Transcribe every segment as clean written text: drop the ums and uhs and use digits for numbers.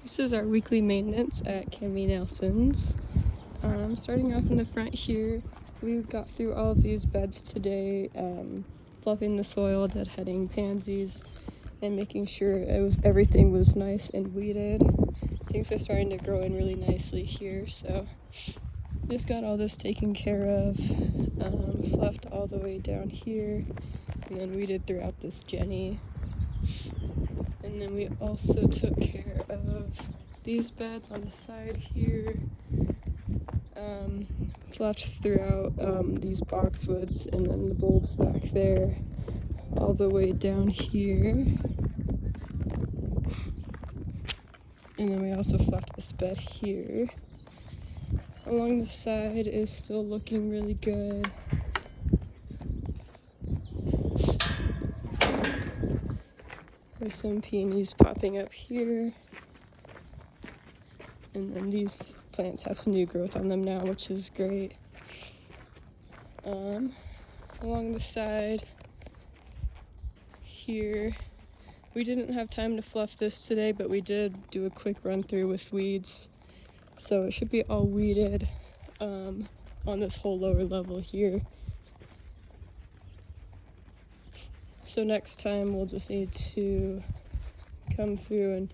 This is our weekly maintenance at Camie Nielson's. Starting off in the front here, we got through all of these beds today, fluffing the soil, deadheading pansies, and making sure everything was nice and weeded. Things are starting to grow in really nicely here, so just got all this taken care of, fluffed all the way down here, and then weeded throughout this jenny. And then we also took care of these beds on the side here, fluffed throughout these boxwoods, and then the bulbs back there, all the way down here. And then we also fluffed this bed here. Along the side is still looking really good. There's some peonies popping up here. And then these plants have some new growth on them now, which is great. Along the side here, we didn't have time to fluff this today, but we did do a quick run through with weeds. So it should be all weeded on this whole lower level here. So next time we'll just need to come through and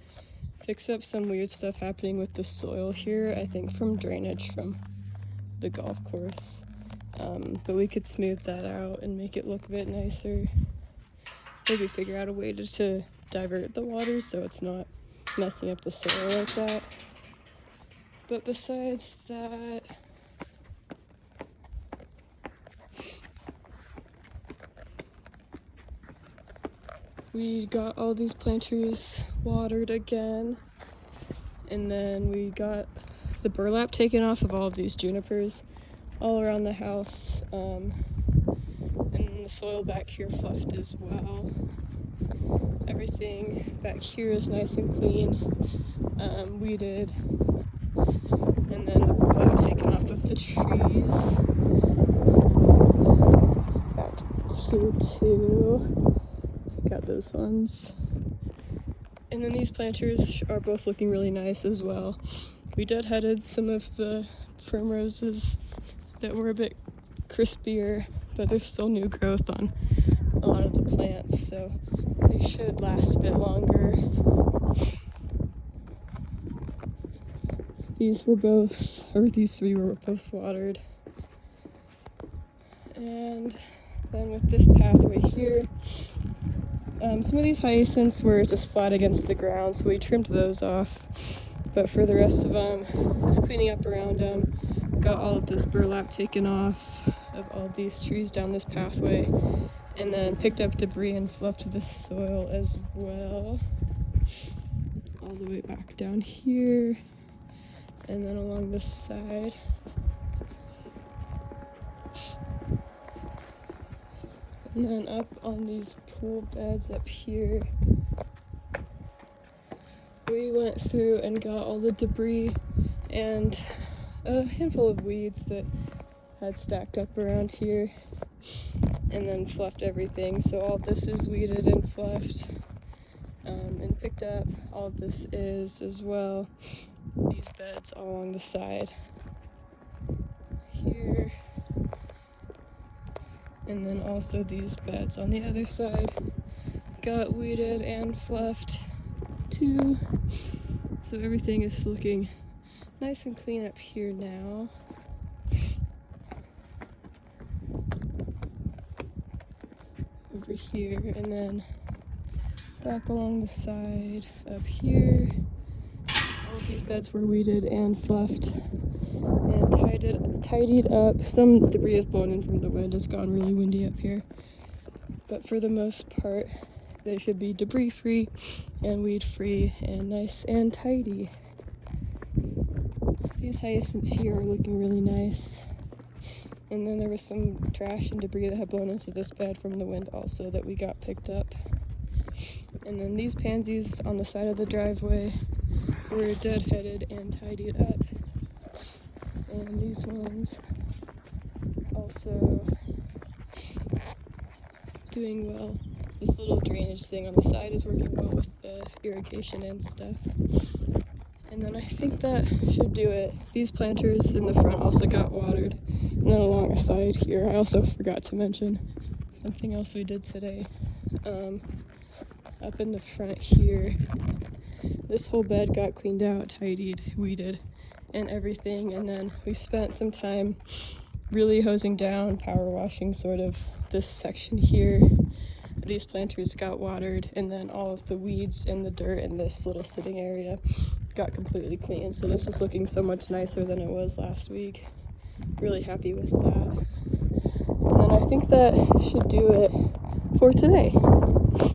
fix up some weird stuff happening with the soil here, I think from drainage from the golf course. But we could smooth that out and make it look a bit nicer. Maybe figure out a way to divert the water so it's not messing up the soil like that. But besides that, we got all these planters watered again, and then we got the burlap taken off of all of these junipers all around the house, and the soil back here fluffed as well. Everything back here is nice and clean, weeded, and then the burlap taken off of the trees. Back here too. Got those ones. And then these planters are both looking really nice as well. We deadheaded some of the primroses that were a bit crispier, but there's still new growth on a lot of the plants, so they should last a bit longer. These three were both watered. And then with this pathway here, some of these hyacinths were just flat against the ground, so we trimmed those off. But for the rest of them, just cleaning up around them, got all of this burlap taken off of all these trees down this pathway, and then picked up debris and fluffed the soil as well. All the way back down here, and then along this side. And then up on these pool beds up here, we went through and got all the debris and a handful of weeds that had stacked up around here, and then fluffed everything. So all of this is weeded and fluffed, and picked up. All of this is as well. These beds all along the side here. And then also these beds on the other side got weeded and fluffed too. So everything is looking nice and clean up here now. Over here, and then back along the side up here. All of these beds were weeded and fluffed and tidied up. Some debris is blown in from the wind. It's gone really windy up here. But for the most part, they should be debris free and weed free and nice and tidy. These hyacinths here are looking really nice. And then there was some trash and debris that had blown into this bed from the wind also that we got picked up. And then these pansies on the side of the driveway were deadheaded and tidied up. And these ones also doing well. This little drainage thing on the side is working well with the irrigation and stuff. then I think that should do it. These planters in the front also got watered. And then along the side here, I also forgot to mention something else we did today. Up in the front here, this whole bed got cleaned out, tidied, weeded, and everything. And then we spent some time really hosing down, power washing sort of this section here. These planters got watered, and then all of the weeds and the dirt in this little sitting area got completely clean. So this is looking so much nicer than it was last week. Really happy with that. And then I think that should do it for today.